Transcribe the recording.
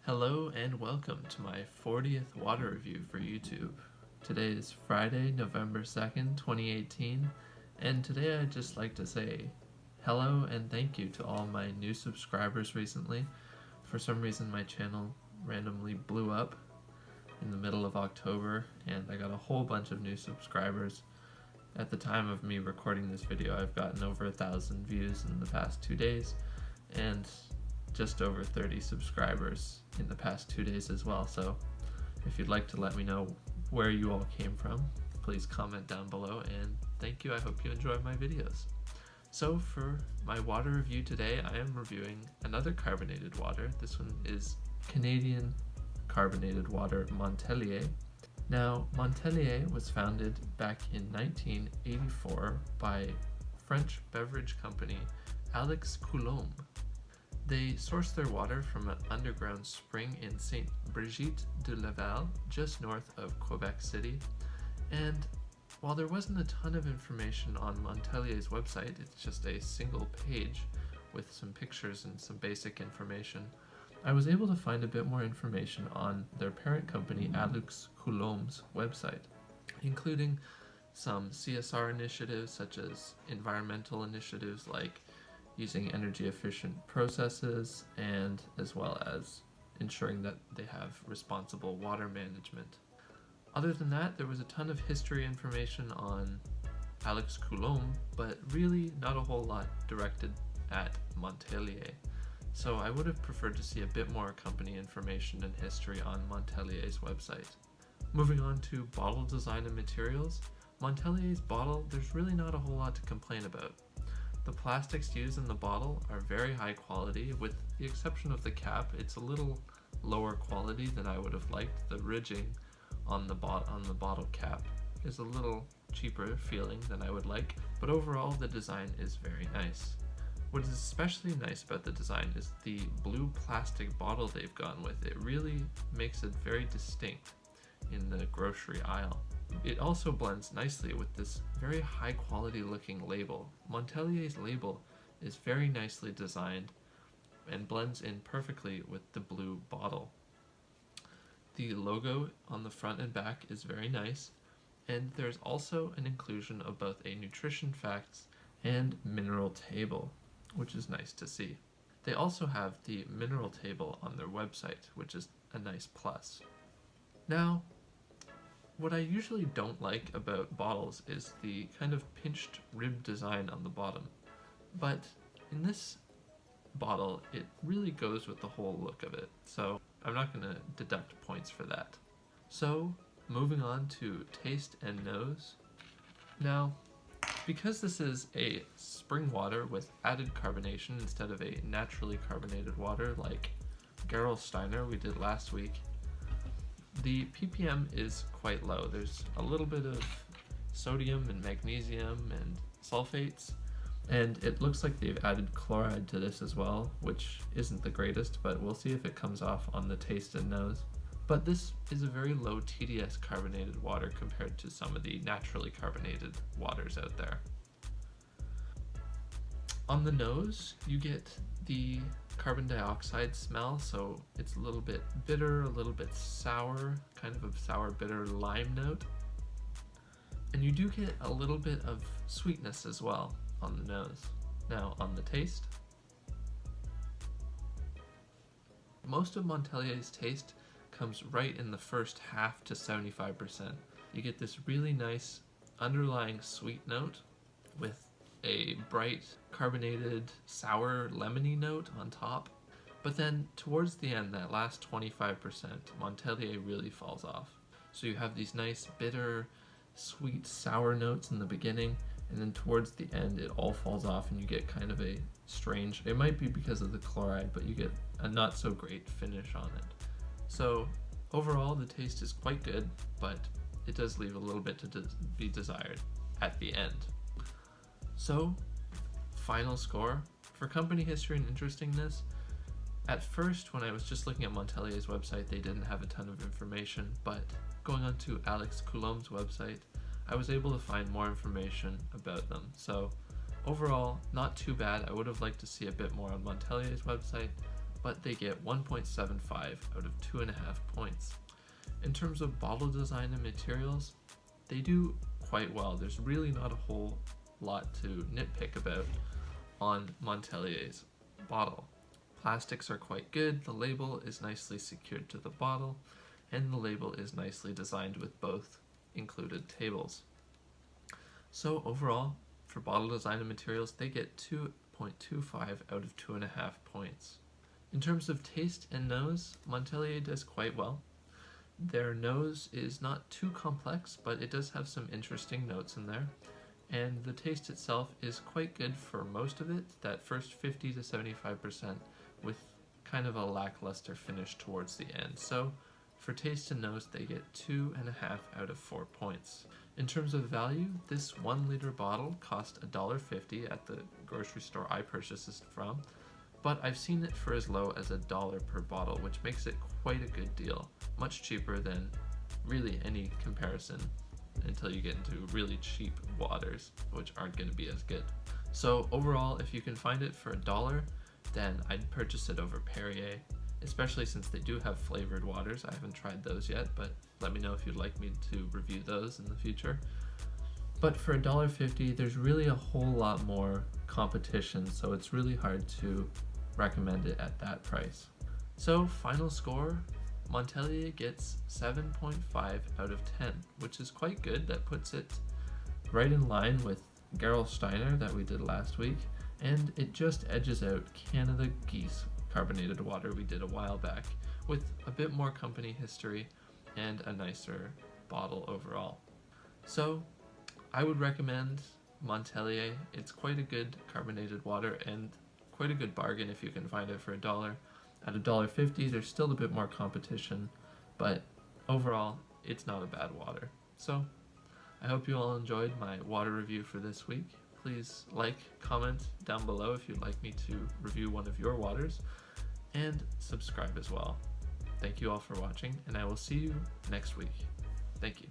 Hello and welcome to my 40th water review for YouTube. Today is Friday, November 2nd, 2018, and today I'd just like to say hello and thank you to all my new subscribers recently. For some reason my channel randomly blew up in the middle of October and I got a whole bunch of new subscribers. At the time of me recording this video, I've gotten over 1,000 views in the past 2 days and just over 30 subscribers in the past 2 days as well. So if you'd like to let me know where you all came from, please comment down below, and thank you. I hope you enjoy my videos. So for my water review today, I am reviewing another carbonated water. This one is Canadian carbonated water Montellier. Now, Montellier was founded back in 1984 by French beverage company Alex Coulomb. They source their water from an underground spring in Saint Brigitte de Laval, just north of Quebec City. And while there wasn't a ton of information on Montellier's website, it's just a single page with some pictures and some basic information, I was able to find a bit more information on their parent company Alex Coulomb's website, including some CSR initiatives such as environmental initiatives like using energy efficient processes, and as well as ensuring that they have responsible water management. Other than that, there was a ton of history information on Alex Coulomb, but really not a whole lot directed at Montellier. So I would have preferred to see a bit more company information and history on Montellier's website. Moving on to bottle design and materials, Montellier's bottle, there's really not a whole lot to complain about. The plastics used in the bottle are very high quality, with the exception of the cap. It's a little lower quality than I would have liked. The ridging on the bottle cap is a little cheaper feeling than I would like, but overall the design is very nice. What is especially nice about the design is the blue plastic bottle they've gone with. It really makes it very distinct in the grocery aisle. It also blends nicely with this very high quality looking label. Montellier's label is very nicely designed and blends in perfectly with the blue bottle. The logo on the front and back is very nice, and there's also an inclusion of both a nutrition facts and mineral table, which is nice to see. They also have the mineral table on their website, which is a nice plus. Now, what I usually don't like about bottles is the kind of pinched rib design on the bottom, but in this bottle it really goes with the whole look of it, so I'm not going to deduct points for that. So moving on to taste and nose. Now, because this is a spring water with added carbonation instead of a naturally carbonated water like Gerolsteiner we did last week, the ppm is quite low. There's a little bit of sodium and magnesium and sulfates, and it looks like they've added chloride to this as well, which isn't the greatest, but we'll see if it comes off on the taste and nose. But this is a very low TDS carbonated water compared to some of the naturally carbonated waters out there. On the nose, you get the carbon dioxide smell, so it's a little bit bitter, a little bit sour, kind of a sour bitter lime note. And you do get a little bit of sweetness as well on the nose. Now on the taste, most of Montellier's taste comes right in the first half to 75%. You get this really nice underlying sweet note with a bright carbonated sour lemony note on top, but then towards the end, that last 25%, Montellier really falls off. So you have these nice bitter sweet sour notes in the beginning, and then towards the end it all falls off and you get kind of a strange, it might be because of the chloride, but you get a not so great finish on it. So overall the taste is quite good, but it does leave a little bit to be desired at the end. So, final score. For company history and interestingness, at first when I was just looking at Montellier's website, they didn't have a ton of information, but going onto Alex Coulomb's website, I was able to find more information about them. So overall, not too bad. I would have liked to see a bit more on Montellier's website, but they get 1.75 out of 2.5 points. In terms of bottle design and materials, they do quite well. There's really not a whole lot to nitpick about on Montellier's bottle. Plastics are quite good, the label is nicely secured to the bottle, and the label is nicely designed with both included tables. So overall, for bottle design and materials, they get 2.25 out of 2.5 points. In terms of taste and nose, Montellier does quite well. Their nose is not too complex, but it does have some interesting notes in there. And the taste itself is quite good for most of it, that first 50 to 75%, with kind of a lackluster finish towards the end. So for taste and nose, they get 2.5 out of 4 points. In terms of value, this 1 liter bottle cost $1.50 at the grocery store I purchased this from, but I've seen it for as low as $1 per bottle, which makes it quite a good deal, much cheaper than really any comparison until you get into really cheap waters, which aren't going to be as good. So overall, if you can find it for $1, then I'd purchase it over Perrier, especially since they do have flavored waters. I haven't tried those yet, but let me know if you'd like me to review those in the future. But for $1.50, there's really a whole lot more competition, so it's really hard to recommend it at that price. So final score, Montellier gets 7.5 out of 10, which is quite good. That puts it right in line with Gerolsteiner that we did last week, and it just edges out Canada Geese carbonated water we did a while back, with a bit more company history and a nicer bottle overall. So I would recommend Montellier. It's quite a good carbonated water and quite a good bargain if you can find it for $1. At $1.50, there's still a bit more competition, but overall, it's not a bad water. So I hope you all enjoyed my water review for this week. Please like, comment down below if you'd like me to review one of your waters, and subscribe as well. Thank you all for watching, and I will see you next week. Thank you.